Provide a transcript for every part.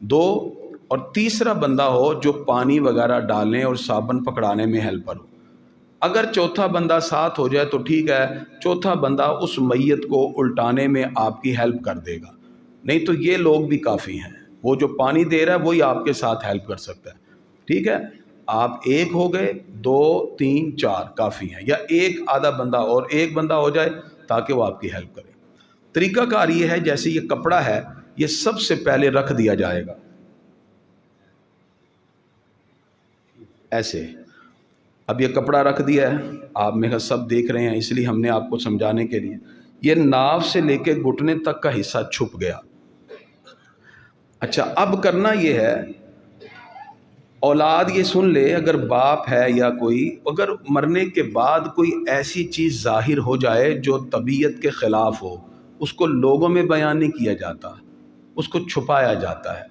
2 اور تیسرا بندہ ہو جو پانی وغیرہ ڈالنے اور صابن پکڑانے میں ہیلپر ہو۔ اگر چوتھا بندہ ساتھ ہو جائے تو ٹھیک ہے، چوتھا بندہ اس میت کو الٹانے میں آپ کی ہیلپ کر دے گا، نہیں تو یہ لوگ بھی کافی ہیں، وہ جو پانی دے رہا ہے وہی آپ کے ساتھ ہیلپ کر سکتا ہے۔ ٹھیک ہے، آپ ایک ہو گئے، 2 3 4 کافی ہیں، یا ایک آدھا بندہ اور ایک بندہ ہو جائے تاکہ وہ آپ کی ہیلپ کرے۔ طریقہ کار یہ ہے، جیسے یہ کپڑا ہے یہ سب سے پہلے رکھ دیا جائے گا ایسے۔ اب یہ کپڑا رکھ دیا ہے، آپ میرا سب دیکھ رہے ہیں، اس لیے ہم نے آپ کو سمجھانے کے لیے، یہ ناف سے لے کے گھٹنے تک کا حصہ چھپ گیا۔ اچھا، اب کرنا یہ ہے، اولاد یہ سن لے، اگر باپ ہے یا کوئی، اگر مرنے کے بعد کوئی ایسی چیز ظاہر ہو جائے جو طبیعت کے خلاف ہو، اس کو لوگوں میں بیان نہیں کیا جاتا، اس کو چھپایا جاتا ہے۔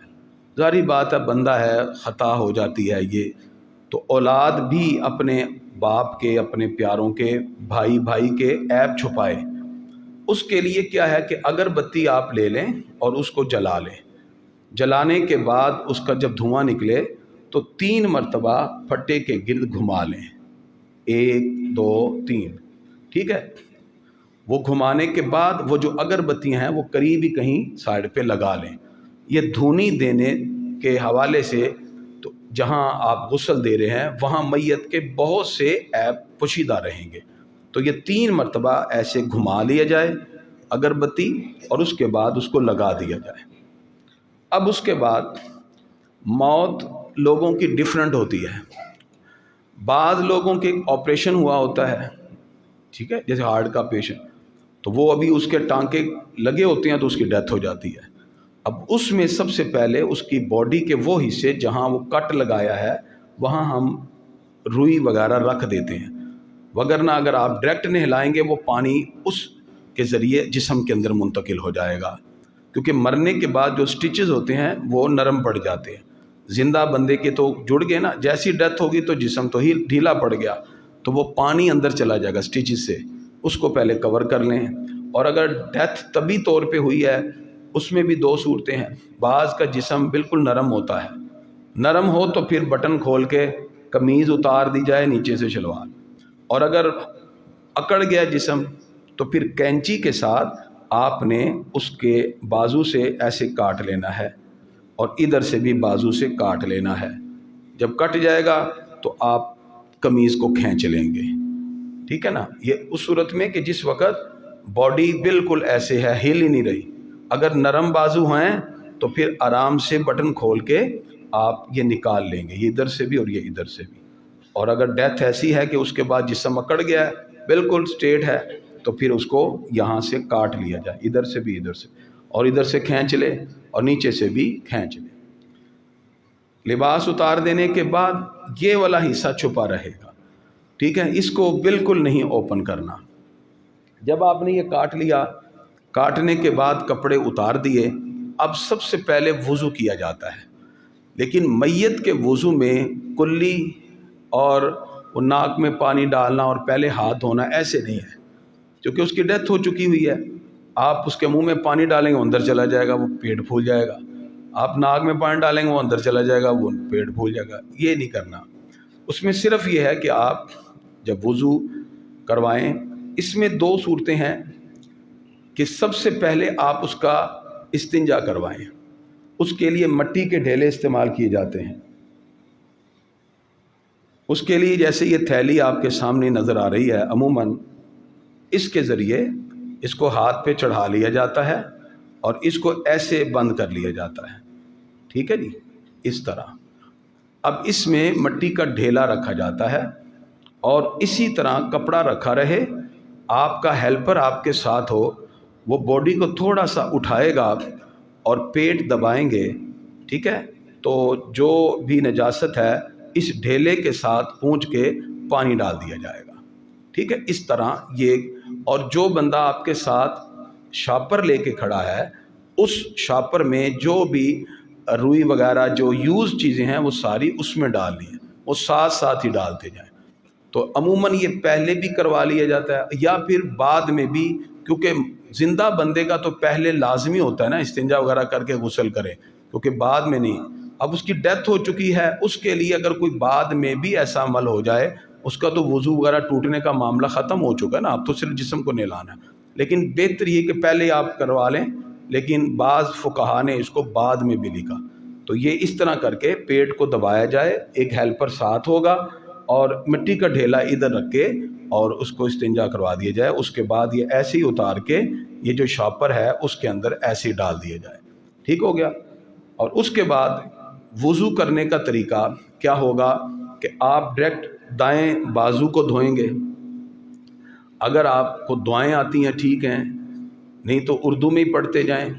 ظاہری بات ہے، بندہ ہے، خطا ہو جاتی ہے یہ، تو اولاد بھی اپنے باپ کے، اپنے پیاروں کے، بھائی کے عیب چھپائے۔ اس کے لیے کیا ہے کہ اگربتی آپ لے لیں اور اس کو جلا لیں، جلانے کے بعد اس کا جب دھواں نکلے تو 3 مرتبہ پھٹے کے گرد گھما لیں، 1 2 3، ٹھیک ہے۔ وہ گھمانے کے بعد وہ جو اگربتیاں ہیں وہ قریب ہی کہیں سائڈ پہ لگا لیں۔ یہ دھونی دینے کے حوالے سے تو جہاں آپ غسل دے رہے ہیں وہاں میت کے بہت سے عیب پوشیدہ رہیں گے، تو یہ 3 مرتبہ ایسے گھما لیا جائے اگربتی، اور اس کے بعد اس کو لگا دیا جائے۔ اب اس کے بعد موت لوگوں کی ڈیفرنٹ ہوتی ہے، بعض لوگوں کے آپریشن ہوا ہوتا ہے، ٹھیک ہے، جیسے ہارٹ کا پیشنٹ، تو وہ ابھی اس کے ٹانکے لگے ہوتے ہیں تو اس کی ڈیتھ ہو جاتی ہے۔ اب اس میں سب سے پہلے اس کی باڈی کے وہ حصے جہاں وہ کٹ لگایا ہے وہاں ہم روئی وغیرہ رکھ دیتے ہیں، وگرنہ اگر آپ ڈائریکٹ نہیں ہلائیں گے وہ پانی اس کے ذریعے جسم کے اندر منتقل ہو جائے گا، کیونکہ مرنے کے بعد جو سٹیچز ہوتے ہیں وہ نرم پڑ جاتے ہیں، زندہ بندے کے تو جڑ گئے نا، جیسی ڈیتھ ہوگی تو جسم تو ہی ڈھیلا پڑ گیا، تو وہ پانی اندر چلا جائے گا سٹیچز سے، اس کو پہلے کور کر لیں۔ اور اگر ڈیتھ طبی طور پہ ہوئی ہے اس میں بھی 2 صورتیں ہیں، بعض کا جسم بالکل نرم ہوتا ہے، نرم ہو تو پھر بٹن کھول کے قمیض اتار دی جائے، نیچے سے شلوار، اور اگر اکڑ گیا جسم تو پھر کینچی کے ساتھ آپ نے اس کے بازو سے ایسے کاٹ لینا ہے اور ادھر سے بھی بازو سے کاٹ لینا ہے، جب کٹ جائے گا تو آپ قمیض کو کھینچ لیں گے، ٹھیک ہے نا۔ یہ اس صورت میں کہ جس وقت باڈی بالکل ایسے ہے، ہل ہی نہیں رہی، اگر نرم بازو ہیں تو پھر آرام سے بٹن کھول کے آپ یہ نکال لیں گے، یہ ادھر سے بھی اور یہ ادھر سے بھی۔ اور اگر ڈیتھ ایسی ہے کہ اس کے بعد جسم اکڑ گیا ہے، بالکل سٹریٹ ہے، تو پھر اس کو یہاں سے کاٹ لیا جائے، ادھر سے بھی ادھر سے، اور ادھر سے کھینچ لے اور نیچے سے بھی کھینچ لے۔ لباس اتار دینے کے بعد یہ والا حصہ چھپا رہے گا، ٹھیک ہے، اس کو بالکل نہیں اوپن کرنا۔ جب آپ نے یہ کاٹ لیا، کاٹنے کے بعد کپڑے اتار دیے، اب سب سے پہلے وضو کیا جاتا ہے، لیکن میت کے وضو میں کلی اور وہ ناک میں پانی ڈالنا اور پہلے ہاتھ دھونا ایسے نہیں ہے، کیونکہ اس کی ڈیتھ ہو چکی ہوئی ہے۔ آپ اس کے منہ میں پانی ڈالیں گے وہ اندر چلا جائے گا، وہ پیٹ پھول جائے گا، آپ ناک میں پانی ڈالیں گے وہ اندر چلا جائے گا، وہ پیٹ پھول جائے گا، یہ نہیں کرنا۔ اس میں صرف یہ ہے کہ آپ جب وضو کروائیں، اس میں 2 صورتیں ہیں کہ سب سے پہلے آپ اس کا استنجا کروائیں، اس کے لیے مٹی کے ڈھیلے استعمال کیے جاتے ہیں۔ اس کے لیے جیسے یہ تھیلی آپ کے سامنے نظر آ رہی ہے، عموماً اس کے ذریعے اس کو ہاتھ پہ چڑھا لیا جاتا ہے اور اس کو ایسے بند کر لیا جاتا ہے، ٹھیک ہے جی، اس طرح۔ اب اس میں مٹی کا ڈھیلا رکھا جاتا ہے اور اسی طرح کپڑا رکھا رہے، آپ کا ہیلپر آپ کے ساتھ ہو، وہ باڈی کو تھوڑا سا اٹھائے گا اور پیٹ دبائیں گے، ٹھیک ہے، تو جو بھی نجاست ہے اس ڈھیلے کے ساتھ پونچھ کے پانی ڈال دیا جائے گا، ٹھیک ہے، اس طرح یہ۔ اور جو بندہ آپ کے ساتھ شاپر لے کے کھڑا ہے، اس شاپر میں جو بھی روئی وغیرہ جو یوز چیزیں ہیں وہ ساری اس میں ڈال لی ہیں، وہ ساتھ ساتھ ہی ڈالتے جائیں۔ تو عموماً یہ پہلے بھی کروا لیا جاتا ہے یا پھر بعد میں بھی، کیونکہ زندہ بندے کا تو پہلے لازمی ہوتا ہے نا استنجا وغیرہ کر کے غسل کرے، کیونکہ بعد میں نہیں۔ اب اس کی ڈیتھ ہو چکی ہے، اس کے لیے اگر کوئی بعد میں بھی ایسا عمل ہو جائے، اس کا تو وضو وغیرہ ٹوٹنے کا معاملہ ختم ہو چکا ہے نا، اب تو صرف جسم کو نہلانا ہے، لیکن بہتر یہ کہ پہلے آپ کروا لیں، لیکن بعض فقہا نے اس کو بعد میں بھی لکھا۔ تو یہ اس طرح کر کے پیٹ کو دبایا جائے، ایک ہیلپر ساتھ ہوگا اور مٹی کا ڈھیلا ادھر رکھ کے اور اس کو استنجا کروا دیا جائے، اس کے بعد یہ ایسے ہی اتار کے یہ جو شاپر ہے اس کے اندر ایسے ہی ڈال دیا جائے، ٹھیک ہو گیا۔ اور اس کے بعد وضو کرنے کا طریقہ کیا ہوگا کہ آپ ڈائریکٹ دائیں بازو کو دھوئیں گے، اگر آپ کو دعائیں آتی ہیں ٹھیک ہیں، نہیں تو اردو میں ہی پڑھتے جائیں۔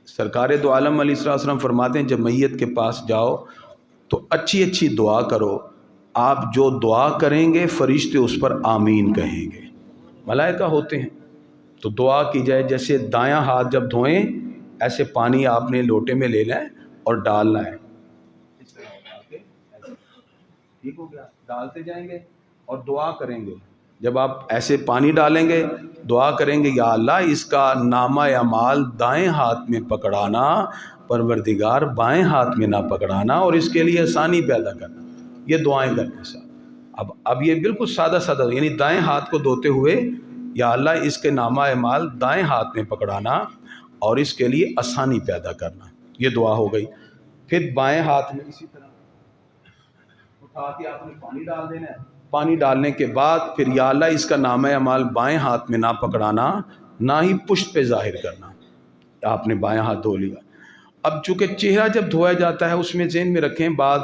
سرکار دو عالم علیہ الصلوۃ والسلام فرماتے ہیں جب میت کے پاس جاؤ تو اچھی اچھی دعا کرو، آپ جو دعا کریں گے فرشتے اس پر آمین کہیں گے، ملائکہ ہوتے ہیں، تو دعا کی جائے۔ جیسے دایاں ہاتھ جب دھوئیں ایسے پانی آپ نے لوٹے میں لے لیں اور ڈالنا ہے، ٹھیک ہو گیا، ڈالتے جائیں گے اور دعا کریں گے۔ جب آپ ایسے پانی ڈالیں گے دعا کریں گے، یا اللہ اس کا نامہ اعمال دائیں ہاتھ میں پکڑانا، پروردگار بائیں ہاتھ میں نہ پکڑانا، اور اس کے لیے آسانی پیدا کرنا، یہ دعائیں کرنے سے۔ اب یہ بالکل سادہ سادہ، یعنی دائیں ہاتھ کو دھوتے ہوئے یا اللہ اس کے نامہ اعمال دائیں ہاتھ میں پکڑانا اور اس کے لیے آسانی پیدا کرنا، یہ دعا ہو گئی۔ پھر بائیں ہاتھ میں اسی طرح اٹھا کے آپ نے پانی ڈال دینا ہے، پانی ڈالنے کے بعد پھر یا اللہ اس کا نامہ اعمال بائیں ہاتھ میں نہ پکڑانا، نہ ہی پشت پہ ظاہر کرنا، آپ نے بائیں ہاتھ دھو لیا۔ اب چونکہ چہرہ جب دھویا جاتا ہے اس میں ذہن میں رکھیں، بعض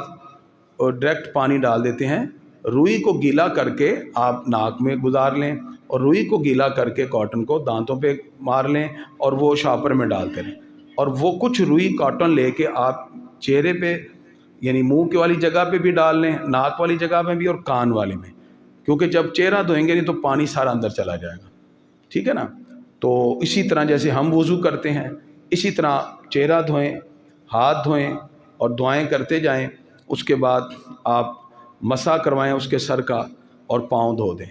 ڈائریکٹ پانی ڈال دیتے ہیں، روئی کو گیلا کر کے آپ ناک میں گزار لیں اور روئی کو گیلا کر کے کاٹن کو دانتوں پہ مار لیں اور وہ شاپر میں ڈالتے رہیں، اور وہ کچھ روئی کاٹن لے کے آپ چہرے پہ یعنی منہ کے والی جگہ پہ بھی ڈال لیں، ناک والی جگہ پہ بھی اور کان والے میں، کیونکہ جب چہرہ دھوئیں گے نہیں تو پانی سارا اندر چلا جائے گا، ٹھیک ہے نا۔ تو اسی طرح جیسے ہم وضو کرتے ہیں اسی طرح چہرہ دھوئیں، ہاتھ دھوئیں اور دعائیں کرتے جائیں، اس کے بعد آپ مسح کروائیں اس کے سر کا اور پاؤں دھو دیں،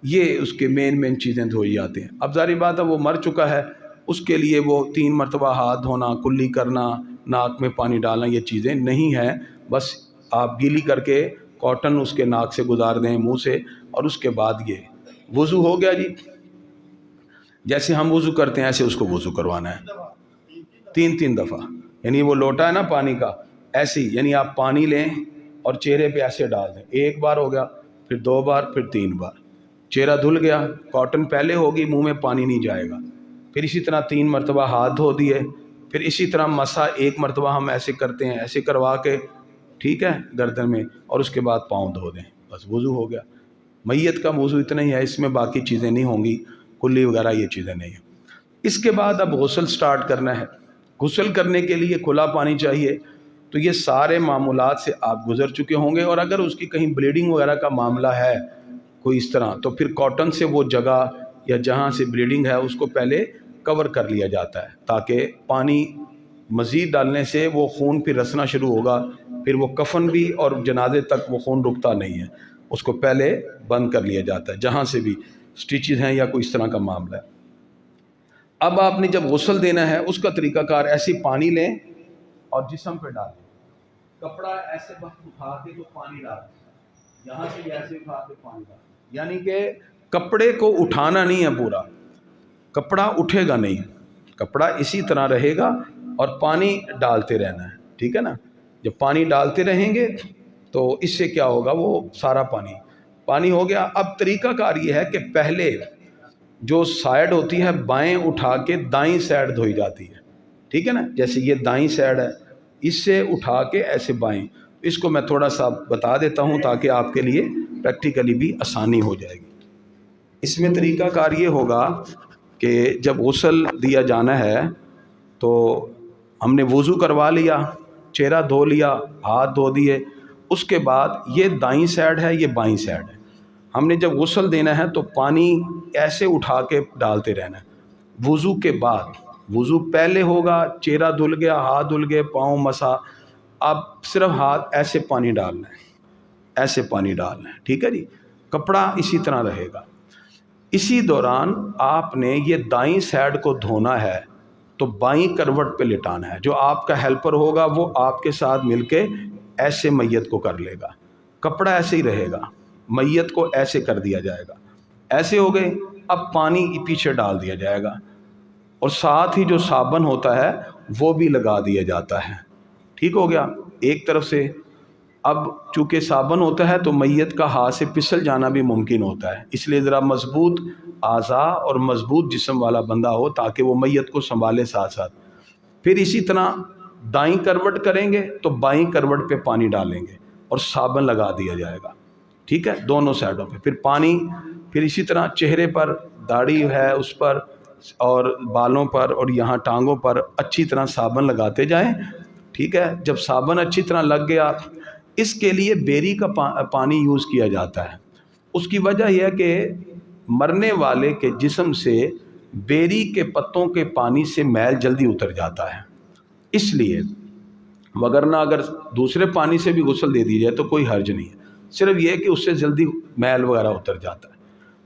یہ اس کے مین چیزیں دھوئی جاتے ہیں۔ اب ظاہر بات ہے وہ مر چکا ہے، اس کے لیے وہ 3 مرتبہ ہاتھ دھونا، کلی کرنا، ناک میں پانی ڈالنا یہ چیزیں نہیں ہیں، بس آپ گیلی کر کے کاٹن اس کے ناک سے گزار دیں، منہ سے، اور اس کے بعد یہ وضو ہو گیا جی۔ جیسے ہم وضو کرتے ہیں ایسے اس کو وضو کروانا ہے 3 دفعہ، یعنی وہ لوٹا ہے نا پانی کا، ایسے ہی یعنی آپ پانی لیں اور چہرے پہ ایسے ڈال دیں، 1 بار ہو گیا، پھر 2 بار، پھر 3 بار، چہرہ دھل گیا، کاٹن پہلے ہوگی، منہ میں پانی نہیں جائے گا، پھر اسی طرح 3 مرتبہ ہاتھ دھو دیے، پھر اسی طرح مسح 1 مرتبہ ہم ایسے کرتے ہیں، ایسے کروا کے ٹھیک ہے گردن میں، اور اس کے بعد پاؤں دھو دیں، بس وضو ہو گیا۔ میت کا وضو اتنا ہی ہے، اس میں باقی چیزیں نہیں ہوں گی، کلی وغیرہ یہ چیزیں نہیں ہیں۔ اس کے بعد اب غسل سٹارٹ کرنا ہے۔ غسل کرنے کے لیے کھلا پانی چاہیے، تو یہ سارے معمولات سے آپ گزر چکے ہوں گے، اور اگر اس کی کہیں بلیڈنگ وغیرہ کا معاملہ ہے کوئی اس طرح، تو پھر کاٹن سے وہ جگہ یا جہاں سے بلیڈنگ ہے اس کو پہلے کور کر لیا جاتا ہے، تاکہ پانی مزید ڈالنے سے وہ خون پھر رسنا شروع ہوگا، پھر وہ کفن بھی اور جنازے تک وہ خون رکتا نہیں ہے، اس کو پہلے بند کر لیا جاتا ہے جہاں سے بھی سٹیچز ہیں یا کوئی اس طرح کا معاملہ ہے۔ اب آپ نے جب غسل دینا ہے اس کا طریقہ کار ایسے پانی لیں اور جسم پہ ڈالیں، کپڑا ایسے وقت اٹھا کے تو پانی ڈالیں، یہاں سے ایسے اٹھا کے پانی ڈالیں، یعنی کہ کپڑے کو اٹھانا نہیں ہے، پورا کپڑا اٹھے گا نہیں، کپڑا اسی طرح رہے گا اور پانی ڈالتے رہنا ہے، ٹھیک ہے نا۔ جب پانی ڈالتے رہیں گے تو اس سے کیا ہوگا، وہ سارا پانی ہو گیا۔ اب طریقہ کار یہ ہے کہ پہلے جو سائیڈ ہوتی ہے بائیں اٹھا کے دائیں سائیڈ دھوئی جاتی ہے، ٹھیک ہے نا، جیسے یہ دائیں سائیڈ ہے، اس سے اٹھا کے ایسے بائیں، اس کو میں تھوڑا سا بتا دیتا ہوں تاکہ آپ کے لیے پریکٹیکلی بھی آسانی ہو جائے گی۔ اس میں طریقہ کار یہ ہوگا کہ جب غسل دیا جانا ہے تو ہم نے وضو کروا لیا، چہرہ دھو لیا، ہاتھ دھو دیے، اس کے بعد یہ دائیں سائیڈ ہے، یہ بائیں سائیڈ ہے، ہم نے جب غسل دینا ہے تو پانی ایسے اٹھا کے ڈالتے رہنا ہے۔ وضو کے بعد، وضو پہلے ہوگا، چہرہ دھل گیا، ہاتھ دھل گئے، پاؤں مسا، اب صرف ہاتھ ایسے پانی ڈالنا ہے، ایسے پانی ڈالنا ہے، ٹھیک ہے جی۔ کپڑا اسی طرح رہے گا۔ اسی دوران آپ نے یہ دائیں سائیڈ کو دھونا ہے، تو بائیں کروٹ پہ لٹانا ہے. جو آپ کا ہیلپر ہوگا وہ آپ کے ساتھ مل کے ایسے میت کو کر لے گا. کپڑا ایسے ہی رہے گا, میت کو ایسے کر دیا جائے گا. ایسے ہو گئے. اب پانی پیچھے ڈال دیا جائے گا اور ساتھ ہی جو صابن ہوتا ہے وہ بھی لگا دیا جاتا ہے. ٹھیک ہو گیا ایک طرف سے. اب چونکہ صابن ہوتا ہے تو میت کا ہاتھ سے پھسل جانا بھی ممکن ہوتا ہے, اس لیے ذرا مضبوط اعضاء اور مضبوط جسم والا بندہ ہو تاکہ وہ میت کو سنبھالے ساتھ ساتھ. پھر اسی طرح دائیں کروٹ کریں گے تو بائیں کروٹ پہ پانی ڈالیں گے اور صابن لگا دیا جائے گا. ٹھیک ہے, دونوں سائڈوں پہ. پھر پانی, پھر اسی طرح چہرے پر, داڑھی ہے اس پر اور بالوں پر اور یہاں ٹانگوں پر اچھی طرح صابن لگاتے جائیں. ٹھیک ہے, جب صابن اچھی طرح لگ گیا, اس کے لیے بیری کا پانی یوز کیا جاتا ہے. اس کی وجہ یہ ہے کہ مرنے والے کے جسم سے بیری کے پتوں کے پانی سے میل جلدی اتر جاتا ہے, اس لیے. وگرنہ اگر دوسرے پانی سے بھی غسل دے دی جائے تو کوئی حرج نہیں ہے, صرف یہ کہ اس سے جلدی میل وغیرہ اتر جاتا ہے.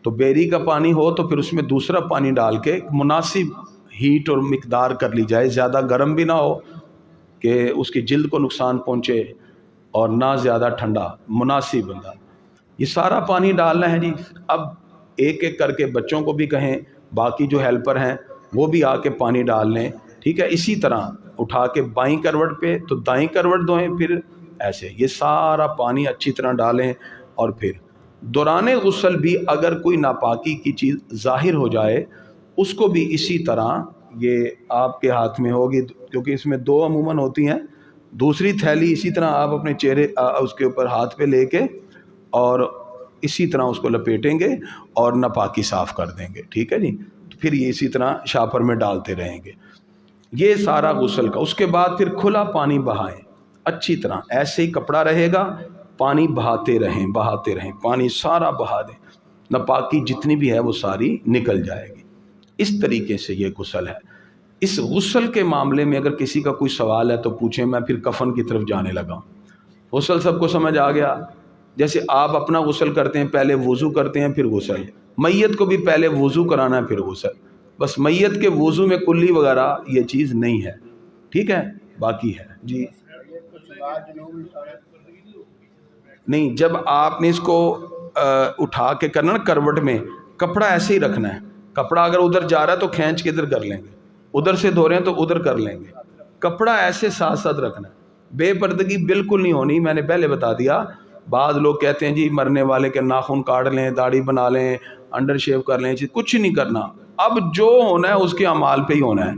تو بیری کا پانی ہو تو پھر اس میں دوسرا پانی ڈال کے مناسب ہیٹ اور مقدار کر لی جائے, زیادہ گرم بھی نہ ہو کہ اس کی جلد کو نقصان پہنچے اور نہ زیادہ ٹھنڈا, مناسب بندہ. یہ سارا پانی ڈالنا ہے جی. اب ایک ایک کر کے بچوں کو بھی کہیں, باقی جو ہیلپر ہیں وہ بھی آ کے پانی ڈال لیں. ٹھیک ہے, اسی طرح اٹھا کے بائیں کروٹ پہ تو دائیں کروٹ دھوئیں, پھر ایسے یہ سارا پانی اچھی طرح ڈالیں. اور پھر دوران غسل بھی اگر کوئی ناپاکی کی چیز ظاہر ہو جائے اس کو بھی اسی طرح, یہ آپ کے ہاتھ میں ہوگی کیونکہ اس میں دو عموماً ہوتی ہیں. دوسری تھیلی اسی طرح آپ اپنے چہرے اس کے اوپر ہاتھ پہ لے کے اور اسی طرح اس کو لپیٹیں گے اور ناپاکی صاف کر دیں گے. ٹھیک ہے جی, تو پھر یہ اسی طرح شاپر میں ڈالتے رہیں گے. یہ سارا غسل کا. اس کے بعد پھر کھلا پانی بہائیں اچھی طرح, ایسے ہی کپڑا رہے گا, پانی بہاتے رہیں بہاتے رہیں, پانی سارا بہا دیں, ناپاکی جتنی بھی ہے وہ ساری نکل جائے گی. اس طریقے سے یہ غسل ہے. اس غسل کے معاملے میں اگر کسی کا کوئی سوال ہے تو پوچھیں, میں پھر کفن کی طرف جانے لگا ہوں. غسل سب کو سمجھ آ گیا. جیسے آپ اپنا غسل کرتے ہیں, پہلے وضو کرتے ہیں پھر غسل, میت کو بھی پہلے وضو کرانا ہے پھر غسل. بس میت کے وضو میں کلی وغیرہ یہ چیز نہیں ہے. ٹھیک ہے, باقی ہے جی. نہیں, جب آپ نے اس کو اٹھا کے کرنا نا کروٹ میں, کپڑا ایسے ہی رکھنا ہے. کپڑا اگر ادھر جا رہا ہے تو کھینچ کے ادھر کر لیں گے, ادھر سے دھو رہے ہیں تو ادھر کر لیں گے. کپڑا ایسے ساتھ ساتھ رکھنا ہے, بے پردگی بالکل نہیں ہونی. میں نے پہلے بتا دیا, بعض لوگ کہتے ہیں جی مرنے والے کے ناخن کاٹ لیں, داڑھی بنا لیں, انڈر شیو کر لیں, کچھ نہیں کرنا. اب جو ہونا ہے اس کے اعمال پہ ہی ہونا ہے,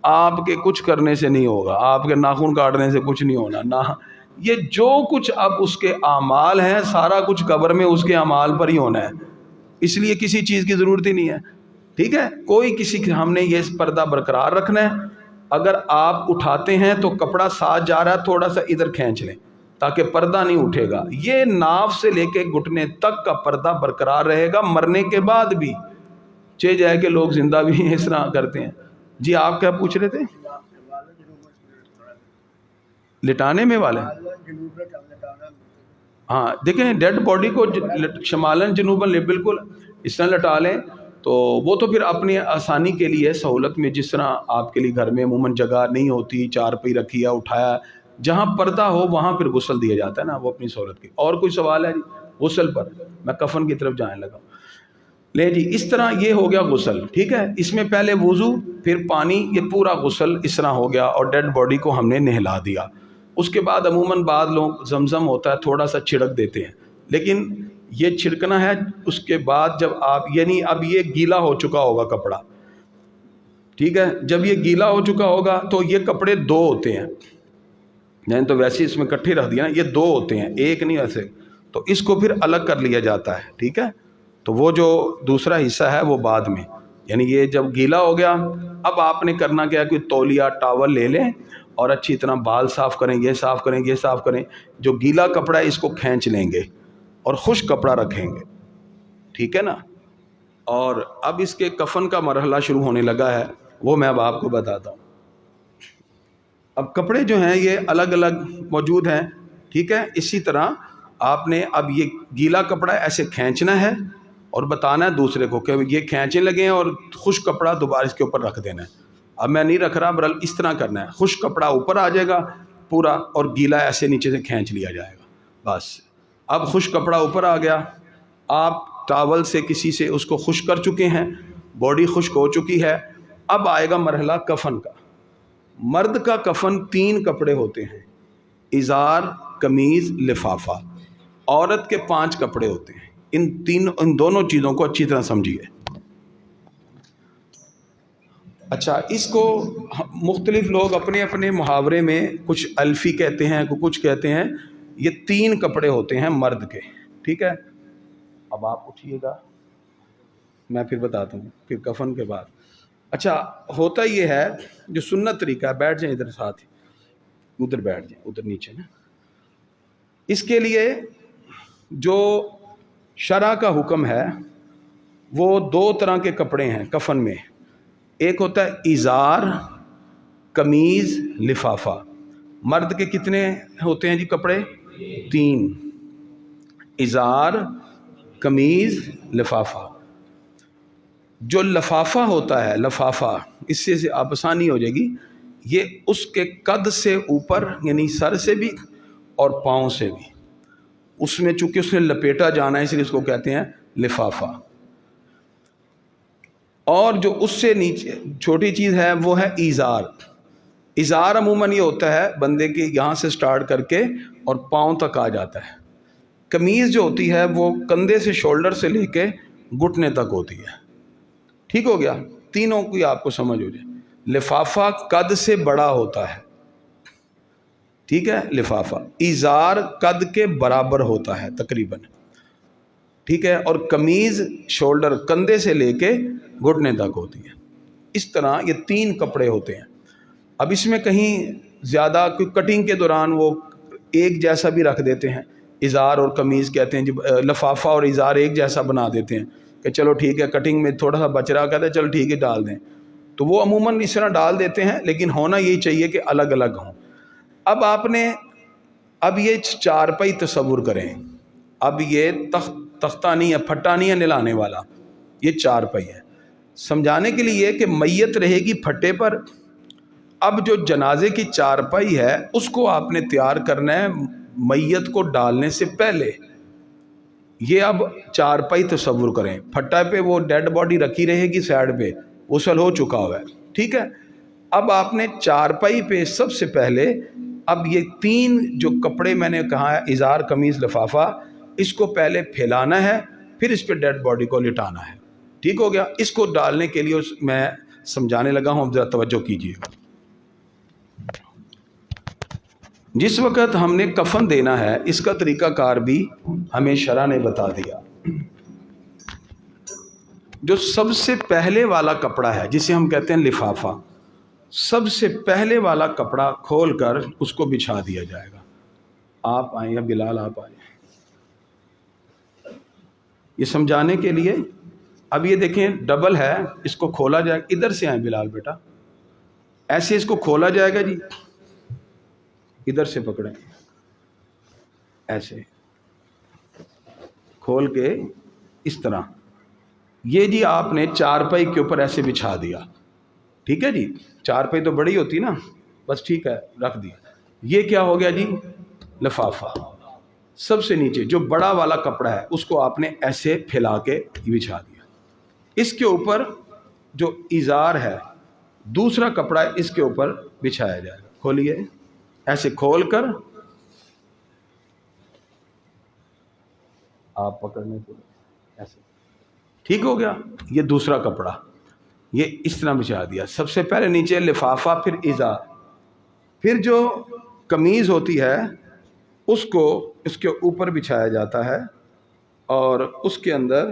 آپ کے کچھ کرنے سے نہیں ہوگا, آپ کے ناخن کاٹنے سے کچھ نہیں ہونا نہ. یہ جو کچھ اب اس کے اعمال ہیں سارا کچھ قبر میں اس کے اعمال پر ہی ہونا ہے, اس لیے کسی چیز کی ضرورت ہی نہیں ہے. ٹھیک ہے, کوئی کسی, ہم نے یہ پردہ برقرار رکھنا ہے. اگر آپ اٹھاتے ہیں تو کپڑا ساتھ جا رہا ہے, تھوڑا سا ادھر کھینچ لیں تاکہ پردہ نہیں اٹھے گا. یہ ناف سے لے کے گھٹنے تک کا پردہ برقرار رہے گا مرنے کے بعد بھی, چہ جائے کہ لوگ زندہ بھی اس طرح کرتے ہیں. جی آپ کیا پوچھ رہے تھے؟ لٹانے میں والے, ہاں دیکھیں ڈیڈ باڈی کو شمالن جنوباً بالکل اس طرح لٹا لیں تو وہ تو پھر اپنی آسانی کے لیے سہولت میں, جس طرح آپ کے لیے گھر میں عموماً جگہ نہیں ہوتی, چار پہ رکھی ہے اٹھایا, جہاں پردہ ہو وہاں پھر غسل دیا جاتا ہے نا, وہ اپنی سہولت کی. اور کوئی سوال ہے جی غسل پر؟ میں کفن کی طرف جانے لگا. لے جی, اس طرح یہ ہو گیا غسل. ٹھیک ہے, اس میں پہلے وضو پھر پانی, یہ پورا غسل اس طرح ہو گیا اور ڈیڈ باڈی کو ہم نے نہلا دیا. اس کے بعد عموماً بعض لوگ زمزم ہوتا ہے تھوڑا سا چھڑک دیتے ہیں, لیکن یہ چھڑکنا ہے اس کے بعد جب آپ, یعنی اب یہ گیلا ہو چکا ہوگا کپڑا. ٹھیک ہے, جب یہ گیلا ہو چکا ہوگا تو یہ کپڑے دو ہوتے ہیں, یعنی تو ویسے اس میں کٹھے رکھ دیا نا, یہ دو ہوتے ہیں ایک نہیں ایسے, تو اس کو پھر الگ کر لیا جاتا ہے. ٹھیک ہے, تو وہ جو دوسرا حصہ ہے وہ بعد میں, یعنی یہ جب گیلا ہو گیا اب آپ نے کرنا کیا, کوئی تولیہ ٹاول لے لیں اور اچھی طرح بال صاف کریں, یہ صاف کریں, یہ صاف کریں. جو گیلا کپڑا ہے اس کو کھینچ لیں گے اور خشک کپڑا رکھیں گے. ٹھیک ہے نا, اور اب اس کے کفن کا مرحلہ شروع ہونے لگا ہے, وہ میں اب آپ کو بتاتا ہوں. اب کپڑے جو ہیں یہ الگ الگ موجود ہیں. ٹھیک ہے, اسی طرح آپ نے اب یہ گیلا کپڑا ایسے کھینچنا ہے اور بتانا ہے دوسرے کو کہ یہ کھینچنے لگے ہیں اور خشک کپڑا دوبارہ اس کے اوپر رکھ دینا ہے. اب میں نہیں رکھ رہا، برل اس طرح کرنا ہے، خشک کپڑا اوپر آ جائے گا پورا اور گیلا ایسے نیچے سے کھینچ لیا جائے گا بس۔ اب خشک کپڑا اوپر آ گیا، آپ ٹاول سے کسی سے اس کو خشک کر چکے ہیں، باڈی خشک ہو چکی ہے۔ اب آئے گا مرحلہ کفن کا۔ مرد کا کفن 3 کپڑے ہوتے ہیں، ازار، قمیض، لفافہ۔ عورت کے 5 کپڑے ہوتے ہیں۔ ان دونوں چیزوں کو اچھی طرح سمجھیے۔ اچھا، اس کو مختلف لوگ اپنے اپنے محاورے میں کچھ الفی کہتے ہیں، کچھ کہتے ہیں۔ یہ 3 کپڑے ہوتے ہیں مرد کے، ٹھیک ہے؟ اب آپ اٹھیے گا، میں پھر بتاتا ہوں، پھر کفن کے بعد۔ اچھا، ہوتا یہ ہے جو سنت طریقہ ہے، بیٹھ جائیں ادھر ساتھ ہی، ادھر بیٹھ جائیں، ادھر نیچے نا۔ اس کے لیے جو شرع کا حکم ہے وہ 2 طرح کے کپڑے ہیں کفن میں۔ ایک ہوتا ہے ازار، قمیض، لفافہ۔ مرد کے کتنے ہوتے ہیں جی کپڑے؟ 3، ازار، قمیض، لفافہ۔ جو لفافہ ہوتا ہے، لفافہ، اس سے آپ آسانی ہو جائے گی، یہ اس کے قد سے اوپر، یعنی سر سے بھی اور پاؤں سے بھی، اس میں چونکہ اس نے لپیٹا جانا ہے، اس لیے اس کو کہتے ہیں لفافہ۔ اور جو اس سے نیچے چھوٹی چیز ہے وہ ہے ایزار۔ ایزار عموماً یہ ہوتا ہے بندے کے یہاں سے سٹارٹ کر کے اور پاؤں تک آ جاتا ہے۔ قمیض جو ہوتی ہے وہ کندھے سے، شولڈر سے لے کے گھٹنے تک ہوتی ہے، ٹھیک ہو گیا؟ تینوں کی آپ کو سمجھ ہو جائے۔ لفافہ قد سے بڑا ہوتا ہے، ٹھیک ہے؟ لفافہ۔ ایزار قد کے برابر ہوتا ہے تقریباً، ٹھیک ہے؟ اور قمیض شولڈر، کندھے سے لے کے گھٹنے تک ہوتی ہے۔ اس طرح یہ 3 کپڑے ہوتے ہیں۔ اب اس میں کہیں زیادہ کوئی کٹنگ کے دوران وہ ایک جیسا بھی رکھ دیتے ہیں، ازار اور قمیض کہتے ہیں جی، لفافہ اور ازار ایک جیسا بنا دیتے ہیں کہ چلو ٹھیک ہے، کٹنگ میں تھوڑا سا بچ رہا، کہتے ہیں چلو ٹھیک ہے ڈال دیں، تو وہ عموماً اس طرح ڈال دیتے ہیں، لیکن ہونا یہی چاہیے کہ الگ الگ ہوں۔ اب آپ نے یہ 4 پائی تصور کریں، اب یہ تختہ نہیں ہے، پھٹا نہیں ہے نلانے والا، یہ 4 پائی ہے۔ سمجھانے کے لیے کہ میت رہے گی پھٹے پر۔ اب جو جنازے کی 4 پائی ہے اس کو آپ نے تیار کرنا ہے میت کو ڈالنے سے پہلے۔ یہ اب 4 پائی تصور کریں، پھٹا پہ وہ ڈیڈ باڈی رکھی رہے گی سائڈ پہ، غسل ہو چکا ہوا ہے، ٹھیک ہے؟ اب آپ نے 4 پائی پہ سب سے پہلے اب یہ 3 جو کپڑے میں نے کہا ہے، ازار، قمیض، لفافہ، اس کو پہلے پھیلانا ہے، پھر اس پہ ڈیڈ باڈی کو لٹانا ہے، ٹھیک ہو گیا؟ اس کو ڈالنے کے لیے میں سمجھانے لگا ہوں، ذرا توجہ کیجیے۔ جس وقت ہم نے کفن دینا ہے، اس کا طریقہ کار بھی ہمیں شرع نے بتا دیا۔ جو سب سے پہلے والا کپڑا ہے جسے ہم کہتے ہیں لفافہ، سب سے پہلے والا کپڑا کھول کر اس کو بچھا دیا جائے گا۔ آپ آئیں یا بلال آپ آئیں، یہ سمجھانے کے لیے۔ اب یہ دیکھیں ڈبل ہے، اس کو کھولا جائے گا، ادھر سے آئیں بلال بیٹا، ایسے اس کو کھولا جائے گا جی، ادھر سے پکڑیں، ایسے کھول کے اس طرح، یہ جی آپ نے 4 پائی کے اوپر ایسے بچھا دیا، ٹھیک ہے جی؟ 4 پائی تو بڑی ہوتی نا، بس ٹھیک ہے رکھ دیا۔ یہ کیا ہو گیا جی؟ لفافہ۔ سب سے نیچے جو بڑا والا کپڑا ہے اس کو آپ نے ایسے پھیلا کے بچھا دیا۔ اس کے اوپر جو ازار ہے، دوسرا کپڑا اس کے اوپر بچھایا جائے گا۔ کھولیے، ایسے کھول کر آپ پکڑنے کے لیے ایسے، ٹھیک ہو گیا؟ یہ دوسرا کپڑا یہ اس طرح بچھا دیا۔ سب سے پہلے نیچے لفافہ، پھر ازار، پھر جو قمیض ہوتی ہے اس کو اس کے اوپر بچھایا جاتا ہے، اور اس کے اندر،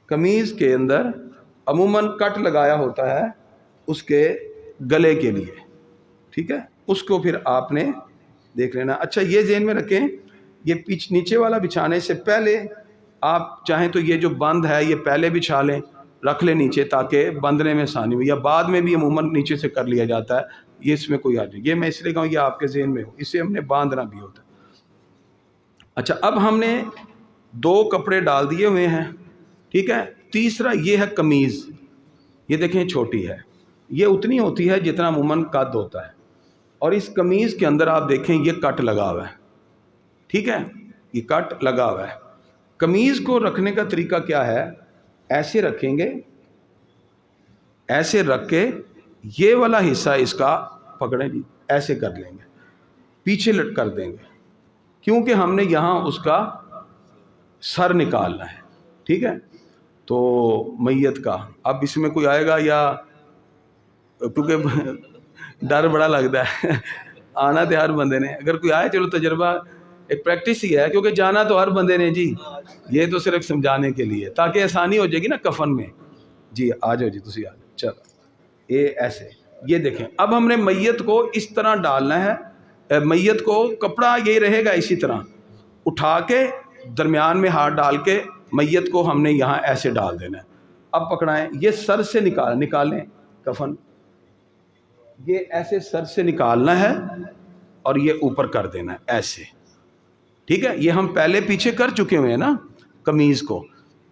قمیض کے اندر عموماً کٹ لگایا ہوتا ہے اس کے گلے کے لیے، ٹھیک ہے؟ اس کو پھر آپ نے دیکھ لینا۔ اچھا، یہ ذہن میں رکھیں، یہ نیچے والا بچھانے سے پہلے آپ چاہیں تو یہ جو بند ہے یہ پہلے بچھا لیں، رکھ لیں نیچے، تاکہ بندنے میں آسانی ہو، یا بعد میں بھی عموماً نیچے سے کر لیا جاتا ہے، یہ اس میں کوئی حرج نہیں۔ یہ میں اس لیے کہوں یہ آپ کے ذہن میں ہو، اسے ہم نے باندھنا بھی ہوتا ہے۔ اچھا، اب ہم نے 2 کپڑے ڈال دیے ہوئے ہیں، ٹھیک ہے؟ تیسرا یہ ہے قمیض، یہ دیکھیں چھوٹی ہے، یہ اتنی ہوتی ہے جتنا عموماً قد ہوتا ہے، اور اس قمیض کے اندر آپ دیکھیں یہ کٹ لگا ہوا ہے، ٹھیک ہے، یہ کٹ لگا ہوا ہے۔ قمیض کو رکھنے کا طریقہ کیا ہے؟ ایسے رکھیں گے، ایسے رکھ کے یہ والا حصہ اس کا پکڑیں جی، ایسے کر لیں گے، پیچھے لٹ کر دیں گے، کیونکہ ہم نے یہاں اس کا سر نکالنا ہے، ٹھیک ہے۔ تو میت کا اب اس میں کوئی آئے گا یا، کیونکہ ڈر بڑا لگتا ہے آنا تو ہر بندے نے، اگر کوئی آئے چلو تجربہ ایک پریکٹس ہی ہے، کیونکہ جانا تو ہر بندے نے جی، یہ تو صرف سمجھانے کے لیے تاکہ آسانی ہو جائے گی نا کفن میں۔ جی آ جاؤ جی، تسی آ جاؤ، چلو یہ ایسے، یہ دیکھیں اب ہم نے میت کو اس طرح ڈالنا ہے، میت کو کپڑا یہی رہے گا اسی طرح اٹھا کے درمیان میں ہاتھ ڈال کے میت کو ہم نے یہاں ایسے ڈال دینا ہے۔ اب پکڑائیں، یہ سر سے نکالیں کفن، یہ ایسے سر سے نکالنا ہے اور یہ اوپر کر دینا ہے ایسے، ٹھیک ہے۔ یہ ہم پہلے پیچھے کر چکے ہوئے ہیں نا قمیض کو،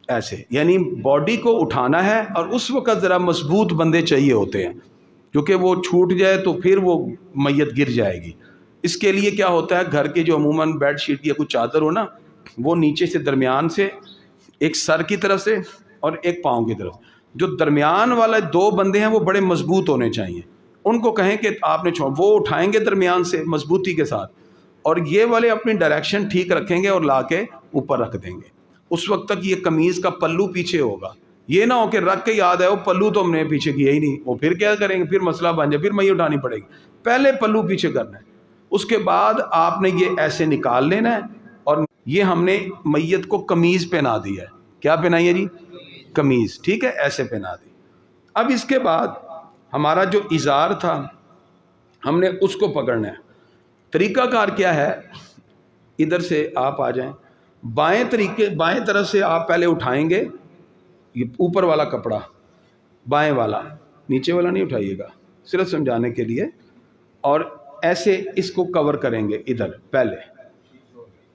ایسے یعنی باڈی کو اٹھانا ہے، اور اس وقت ذرا مضبوط بندے چاہیے ہوتے ہیں، کیونکہ وہ چھوٹ جائے تو پھر وہ میت گر جائے گی۔ اس کے لیے کیا ہوتا ہے، گھر کے جو عموماً بیڈ شیٹ یا کوئی چادر ہو نا، وہ نیچے سے درمیان سے ایک سر کی طرف سے اور ایک پاؤں کی طرف، جو درمیان والا دو بندے ہیں وہ بڑے مضبوط ہونے چاہیے، ان کو کہیں کہ آپ نے وہ اٹھائیں گے درمیان سے مضبوطی کے ساتھ، اور یہ والے اپنی ڈائریکشن ٹھیک رکھیں گے اور لا کے اوپر رکھ دیں گے۔ اس وقت تک یہ قمیض کا پلو پیچھے ہوگا، یہ نہ ہو کہ رکھ کے یاد ہے وہ پلو تو ہم نے پیچھے کیا ہی نہیں، وہ پھر کیا کریں گے، پھر مسئلہ بن جائے، پھر میں اٹھانی پڑے گی۔ پہلے پلو پیچھے کرنا ہے، اس کے بعد آپ نے یہ ایسے نکال لینا ہے، اور یہ ہم نے میت کو قمیض پہنا دی ہے۔ کیا پہنائی ہے جی؟ قمیض، ٹھیک ہے، ایسے پہنا دی۔ اب اس کے بعد ہمارا جو ازار تھا ہم نے اس کو پکڑنا ہے۔ طریقہ کار کیا ہے، ادھر سے آپ آ جائیں، بائیں طرف سے آپ پہلے اٹھائیں گے یہ اوپر والا کپڑا، بائیں والا، نیچے والا نہیں اٹھائیے گا، صرف سمجھانے کے لیے، اور ایسے اس کو کور کریں گے ادھر پہلے،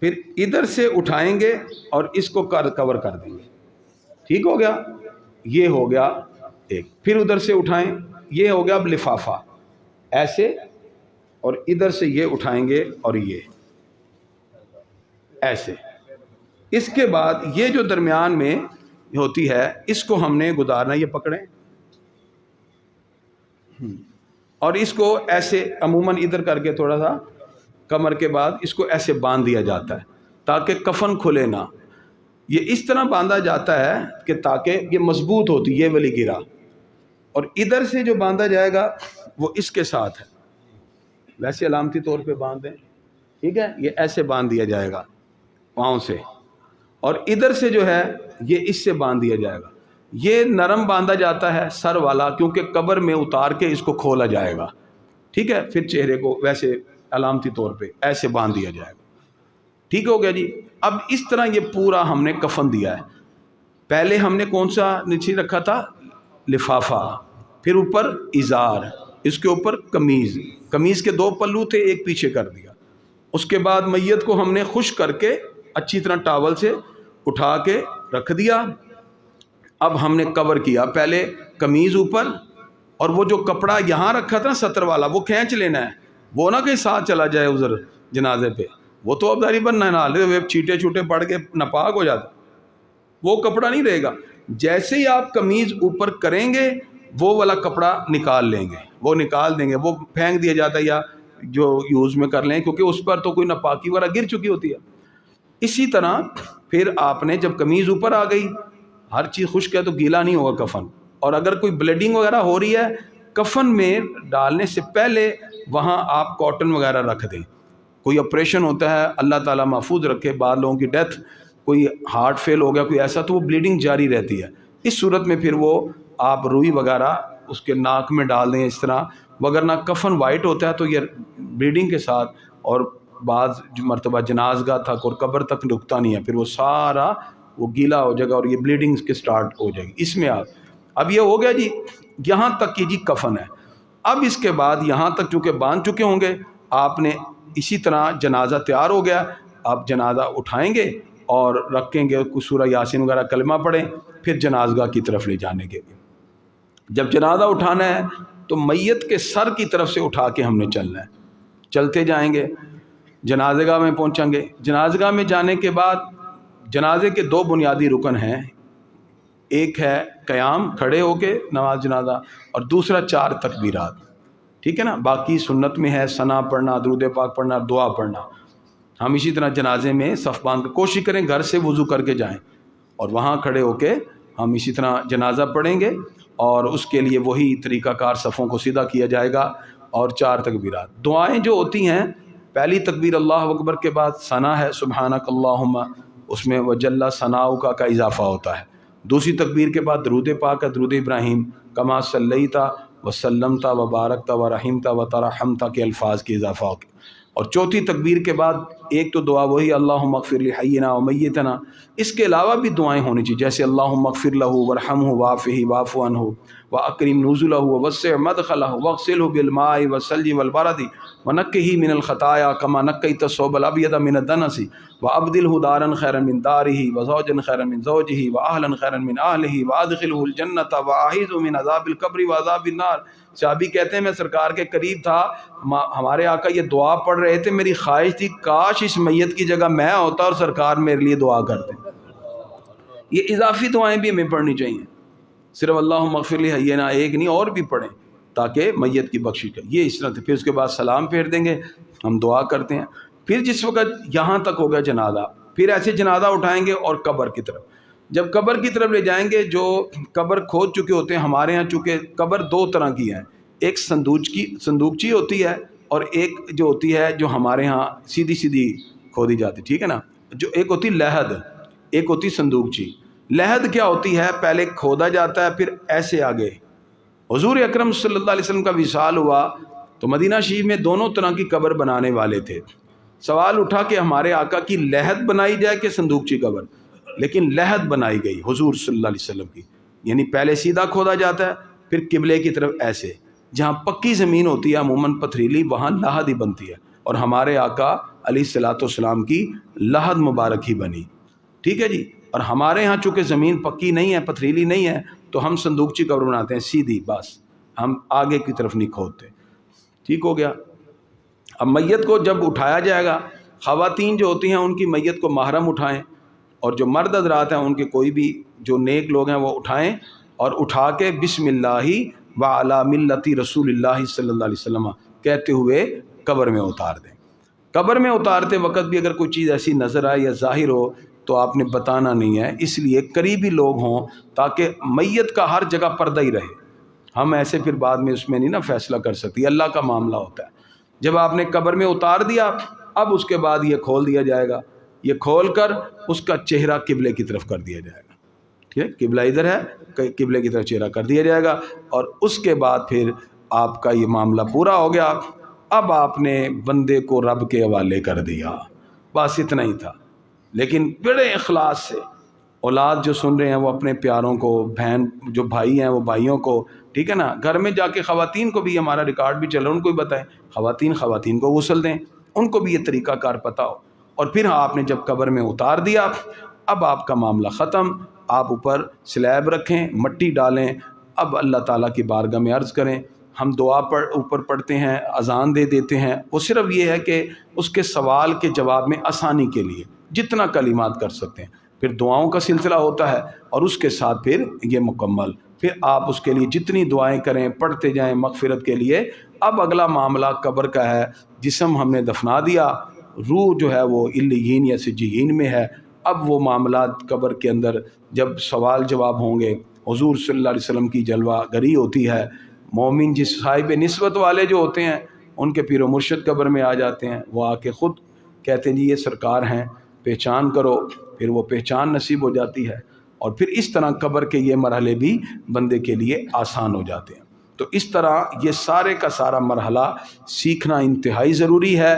پھر ادھر سے اٹھائیں گے اور اس کو کور کر دیں گے، ٹھیک ہو گیا، یہ ہو گیا ایک۔ پھر ادھر سے اٹھائیں، یہ ہو گیا اب لفافہ، ایسے، اور ادھر سے یہ اٹھائیں گے اور یہ ایسے۔ اس کے بعد یہ جو درمیان میں ہوتی ہے اس کو ہم نے گدارنا، یہ پکڑیں، اور اس کو ایسے عموماً ادھر کر کے تھوڑا سا کمر کے بعد اس کو ایسے باندھ دیا جاتا ہے تاکہ کفن کھلے نہ۔ یہ اس طرح باندھا جاتا ہے کہ تاکہ یہ مضبوط ہوتی، یہ والی گرا، اور ادھر سے جو باندھا جائے گا وہ اس کے ساتھ ہے، ویسے علامتی طور پہ باندھ دیں، ٹھیک ہے، یہ ایسے باندھ دیا جائے گا پاؤں سے، اور ادھر سے جو ہے یہ اس سے باندھ دیا جائے گا۔ یہ نرم باندھا جاتا ہے سر والا، کیونکہ قبر میں اتار کے اس کو کھولا جائے گا، ٹھیک ہے، پھر چہرے کو ویسے علامتی طور پہ ایسے باندھ دیا جائے گا، ٹھیک ہو گیا جی۔ اب اس طرح یہ پورا ہم نے کفن دیا ہے۔ پہلے ہم نے کون سا نیچے رکھا تھا؟ لفافہ، پھر اوپر ازار، اس کے اوپر قمیض، قمیض کے دو پلو تھے، ایک پیچھے کر دیا۔ اس کے بعد میت کو ہم نے خشک کر کے اچھی طرح ٹاول سے اٹھا کے رکھ دیا۔ اب ہم نے کور کیا، پہلے قمیض اوپر، اور وہ جو کپڑا یہاں رکھا تھا نا سطر والا وہ کھینچ لینا ہے، وہ نہ کہیں ساتھ چلا جائے ادھر جنازے پہ، وہ تو ابداری بننا ہے، نہ لے چیٹے چھوٹے پڑ کے ناپاک ہو جاتا، وہ کپڑا نہیں رہے گا۔ جیسے ہی آپ قمیض اوپر کریں گے وہ والا کپڑا نکال لیں گے، وہ نکال دیں گے، وہ پھینک دیا جاتا ہے یا جو یوز میں کر لیں، کیونکہ اس پر تو کوئی ناپاکی وغیرہ گر چکی ہوتی ہے۔ اسی طرح پھر آپ نے جب قمیض اوپر آ گئی، ہر چیز خشک ہے تو گیلا نہیں ہوگا کفن، اور اگر کوئی بلیڈنگ وغیرہ ہو رہی ہے کفن میں ڈالنے سے پہلے وہاں آپ کاٹن وغیرہ رکھ دیں۔ کوئی آپریشن ہوتا ہے، اللہ تعالیٰ محفوظ رکھے، بعض لوگوں کی ڈیتھ، کوئی ہارٹ فیل ہو گیا، کوئی ایسا، تو وہ بلیڈنگ جاری رہتی ہے، اس صورت میں پھر وہ آپ روئی وغیرہ اس کے ناک میں ڈال دیں اس طرح، وگرنہ کفن وائٹ ہوتا ہے تو یہ بلیڈنگ کے ساتھ، اور بعض مرتبہ جنازگاہ تک اور قبر تک رکتا نہیں ہے، پھر وہ سارا وہ گیلا ہو جائے گا اور یہ بلیڈنگ کے سٹارٹ ہو جائے گی۔ اس میں آپ اب یہ ہو گیا جی، یہاں تک کہ جی کفن ہے۔ اب اس کے بعد یہاں تک چونکہ باندھ چکے ہوں گے آپ نے، اسی طرح جنازہ تیار ہو گیا، آپ جنازہ اٹھائیں گے اور رکھیں گے، کچھ سورہ یاسین وغیرہ کلمہ پڑھیں، پھر جنازگاہ کی طرف لے جانے کے لیے۔ جب جنازہ اٹھانا ہے تو میت کے سر کی طرف سے اٹھا کے ہم نے چلنا ہے، چلتے جائیں گے، جنازہ گاہ میں پہنچیں گے۔ جنازہ گاہ میں جانے کے بعد جنازے کے دو بنیادی رکن ہیں، ایک ہے قیام، کھڑے ہو کے نماز جنازہ، اور دوسرا 4 تکبیرات، ٹھیک ہے نا۔ باقی سنت میں ہے ثنا پڑھنا، درود پاک پڑھنا، دعا پڑھنا۔ ہم اسی طرح جنازے میں صف باندھ کے کوشش کریں گھر سے وضو کر کے جائیں، اور وہاں کھڑے ہو کے ہم اسی طرح جنازہ پڑھیں گے، اور اس کے لیے وہی طریقہ کار صفوں کو سیدھا کیا جائے گا، اور 4 تکبیرات۔ دعائیں جو ہوتی ہیں، پہلی تکبیر اللہ اکبر کے بعد ثنا ہے سبحانک اللہم، اس میں وجل ثناؤک کا اضافہ ہوتا ہے۔ دوسری تکبیر کے بعد درود پاک ہے، درود ابراہیم، کما صلیت وسلمت وبارکت ورحمت وترحمت کے الفاظ کے اضافہ ہوتا ہے۔ اور چوتھی تکبیر کے بعد ایک تو دعا وہی اللہم اغفر لحینا ومیتنا، اس کے علاوہ بھی دعائیں ہونی چاہیے، جیسے اللہم اغفر لہ ورحمہ وعافہ واعف عنہ واکرم نزلہ ووسع مدخلہ واغسلہ بالماء والثلج والبرد ونقہ من الخطایا کما نقیت الثوب الابیض من الدنس وابدلہ دارا خیرا من دارہ وزوجا خیرا من زوجہ واہلا خیرا من اہلہ وادخلہ الجنۃ واعیذہ من عذاب القبر وعذاب النار۔ صحابی کہتے ہیں میں سرکار کے قریب تھا، ہمارے آقا یہ دعا پڑھ رہے تھے، میری خواہش تھی کاش اس میت کی جگہ میں ہوتا اور سرکار میرے لیے دعا کرتے۔ یہ اضافی دعائیں بھی ہمیں پڑھنی چاہیے، صرف اللہم اغفر لی حینا ایک نہیں، اور بھی پڑھیں تاکہ میت کی بخشش کرے۔ یہ اس طرح سے پھر اس کے بعد سلام پھیر دیں گے، ہم دعا کرتے ہیں۔ پھر جس وقت یہاں تک ہو گیا جنازہ، پھر ایسے جنازہ اٹھائیں گے اور قبر کی طرف، جب قبر کی طرف لے جائیں گے، جو قبر کھود چکے ہوتے ہیں، ہمارے ہاں چونکہ قبر 2 طرح کی ہیں، ایک صندوقچی ہوتی ہے، اور ایک جو ہوتی ہے جو ہمارے ہاں سیدھی سیدھی کھودی جاتی، ٹھیک ہے نا، جو ایک ہوتی لحد، ایک ہوتی صندوقچی۔ لحد کیا ہوتی ہے؟ پہلے کھودا جاتا ہے، پھر ایسے آگے۔ حضور اکرم صلی اللہ علیہ وسلم کا وصال ہوا تو مدینہ شریف میں دونوں طرح کی قبر بنانے والے تھے۔ سوال اٹھا کہ ہمارے آقا کی لحد بنائی جائے کہ صندوقچی قبر، لیکن لحد بنائی گئی حضور صلی اللہ علیہ وسلم کی، یعنی پہلے سیدھا کھودا جاتا ہے، پھر قبلے کی طرف ایسے، جہاں پکی زمین ہوتی ہے عموماً پتھریلی، وہاں لحد ہی بنتی ہے، اور ہمارے آقا علیہ الصلوۃ والسلام کی لحد مبارک ہی بنی، ٹھیک ہے جی۔ اور ہمارے ہاں چونکہ زمین پکی نہیں ہے، پتھریلی نہیں ہے، تو ہم صندوقچی قبر بناتے ہیں سیدھی، بس ہم آگے کی طرف نہیں کھودتے، ٹھیک ہو گیا۔ اب میت کو جب اٹھایا جائے گا، خواتین جو ہوتی ہیں ان کی میت کو محرم اٹھائیں، اور جو مرد حضرات ہیں ان کے کوئی بھی جو نیک لوگ ہیں وہ اٹھائیں، اور اٹھا کے بسم اللہ وعلی ملت رسول اللہ صلی اللہ علیہ وسلم کہتے ہوئے قبر میں اتار دیں۔ قبر میں اتارتے وقت بھی اگر کوئی چیز ایسی نظر آئے یا ظاہر ہو تو آپ نے بتانا نہیں ہے، اس لیے قریبی لوگ ہوں تاکہ میت کا ہر جگہ پردہ ہی رہے۔ ہم ایسے پھر بعد میں اس میں نہیں نا فیصلہ کر سکتی، اللہ کا معاملہ ہوتا ہے۔ جب آپ نے قبر میں اتار دیا، اب اس کے بعد یہ کھول دیا جائے گا، یہ کھول کر اس کا چہرہ قبلے کی طرف کر دیا جائے گا، ٹھیک ہے، قبلہ ادھر ہے، قبلے کی طرف چہرہ کر دیا جائے گا، اور اس کے بعد پھر آپ کا یہ معاملہ پورا ہو گیا۔ اب آپ نے بندے کو رب کے حوالے کر دیا، بس اتنا ہی تھا۔ لیکن بڑے اخلاص سے اولاد جو سن رہے ہیں وہ اپنے پیاروں کو، بہن جو بھائی ہیں وہ بھائیوں کو، ٹھیک ہے نا، گھر میں جا کے خواتین کو بھی، ہمارا ریکارڈ بھی چل رہا ہے، ان کو بھی بتائیں، خواتین کو غسل دیں، ان کو بھی یہ طریقہ کار پتہ ہو۔ اور پھر آپ نے جب قبر میں اتار دیا، اب آپ کا معاملہ ختم، آپ اوپر سلیب رکھیں، مٹی ڈالیں، اب اللہ تعالیٰ کی بارگاہ میں عرض کریں۔ ہم دعا اوپر پڑھتے ہیں، اذان دے دیتے ہیں، وہ صرف یہ ہے کہ اس کے سوال کے جواب میں آسانی کے لیے جتنا کلمات کر سکتے ہیں، پھر دعاؤں کا سلسلہ ہوتا ہے، اور اس کے ساتھ پھر یہ مکمل، پھر آپ اس کے لیے جتنی دعائیں کریں پڑھتے جائیں مغفرت کے لیے۔ اب اگلا معاملہ قبر کا ہے، جسم ہم نے دفنا دیا، روح جو ہے وہ علیین یا سجین میں ہے، اب وہ معاملات قبر کے اندر جب سوال جواب ہوں گے، حضور صلی اللہ علیہ وسلم کی جلوہ گری ہوتی ہے، مومن جس صاحب نسبت والے جو ہوتے ہیں ان کے پیر و مرشد قبر میں آ جاتے ہیں، وہ آ کے خود کہتے ہیں جی یہ سرکار ہیں، پہچان کرو، پھر وہ پہچان نصیب ہو جاتی ہے، اور پھر اس طرح قبر کے یہ مرحلے بھی بندے کے لیے آسان ہو جاتے ہیں۔ تو اس طرح یہ سارے کا سارا مرحلہ سیکھنا انتہائی ضروری ہے۔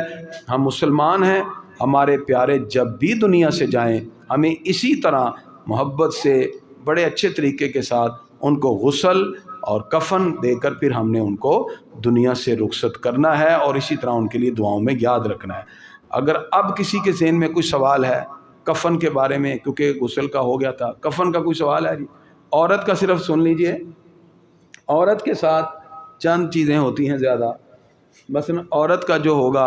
ہم مسلمان ہیں، ہمارے پیارے جب بھی دنیا سے جائیں ہمیں اسی طرح محبت سے بڑے اچھے طریقے کے ساتھ ان کو غسل اور کفن دے کر پھر ہم نے ان کو دنیا سے رخصت کرنا ہے، اور اسی طرح ان کے لیے دعاؤں میں یاد رکھنا ہے۔ اگر اب کسی کے ذہن میں کوئی سوال ہے کفن کے بارے میں، کیونکہ غسل کا ہو گیا تھا، کفن کا کوئی سوال ہے جی؟ عورت کا صرف سن لیجئے، عورت کے ساتھ چند چیزیں ہوتی ہیں زیادہ. مثلا عورت کا جو ہوگا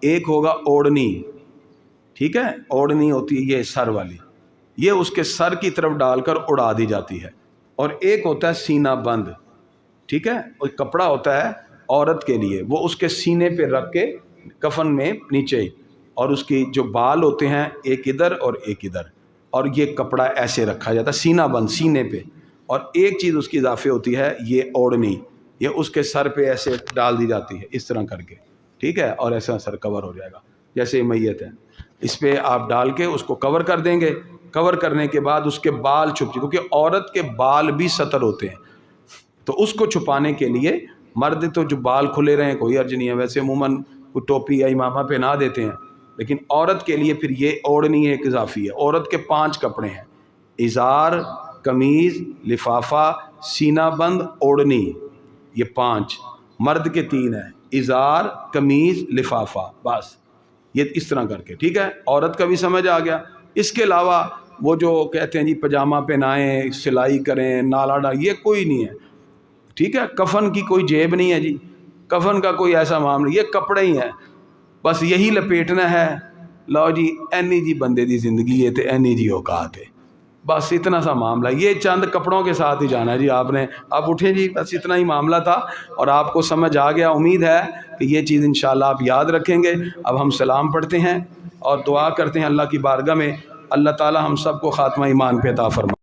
ایک ہوگا اوڑھنی، ٹھیک ہے، اوڑھنی ہوتی ہے یہ سر والی، یہ اس کے سر کی طرف ڈال کر اڑا دی جاتی ہے. اور ایک ہوتا ہے سینہ بند، ٹھیک ہے، ایک کپڑا ہوتا ہے عورت کے لیے، وہ اس کے سینے پہ رکھ کے کفن میں نیچے، اور اس کی جو بال ہوتے ہیں ایک ادھر اور ایک ادھر، اور یہ کپڑا ایسے رکھا جاتا ہے سینہ بند سینے پہ. اور ایک چیز اس کی اضافے ہوتی ہے یہ اوڑھنی، یہ اس کے سر پہ ایسے ڈال دی جاتی ہے اس طرح کر کے، ٹھیک ہے، اور ایسا سر کور ہو جائے گا جیسے میت ہے. اس پہ آپ ڈال کے اس کو کور کر دیں گے. کور کرنے کے بعد اس کے بال چھپ جائے، کیونکہ عورت کے بال بھی ستر ہوتے ہیں، تو اس کو چھپانے کے لیے مرد تو جو بال کھلے رہیں کوئی حرج نہیں ہے، ویسے عموماً کوئی ٹوپی یا امامہ پہنا دیتے ہیں، لیکن عورت کے لیے پھر یہ اوڑھنی ایک اضافی ہے. عورت کے 5 کپڑے ہیں: ازار، قمیض، لفافہ، سینہ بند، اوڑھنی، یہ 5. مرد کے 3 ہیں: ازار، قمیض، لفافہ، بس یہ اس طرح کر کے، ٹھیک ہے. عورت کا بھی سمجھ آ گیا. اس کے علاوہ وہ جو کہتے ہیں جی پاجامہ پہنائیں، سلائی کریں، نالا ڈال، یہ کوئی نہیں ہے، ٹھیک ہے. کفن کی کوئی جیب نہیں ہے جی، کفن کا کوئی ایسا معاملہ، یہ کپڑے ہی ہیں، بس یہی لپیٹنا ہے. لو جی اینی جی بندے دی زندگی ہے تے اینی جی اوقات ہے، بس اتنا سا معاملہ. یہ چند کپڑوں کے ساتھ ہی جانا ہے جی آپ نے. آپ اٹھیں جی، بس اتنا ہی معاملہ تھا اور آپ کو سمجھ آ گیا. امید ہے کہ یہ چیز انشاءاللہ آپ یاد رکھیں گے. اب ہم سلام پڑھتے ہیں اور دعا کرتے ہیں اللہ کی بارگاہ میں اللہ تعالی ہم سب کو خاتمہ ایمان پہ عطا فرمائے.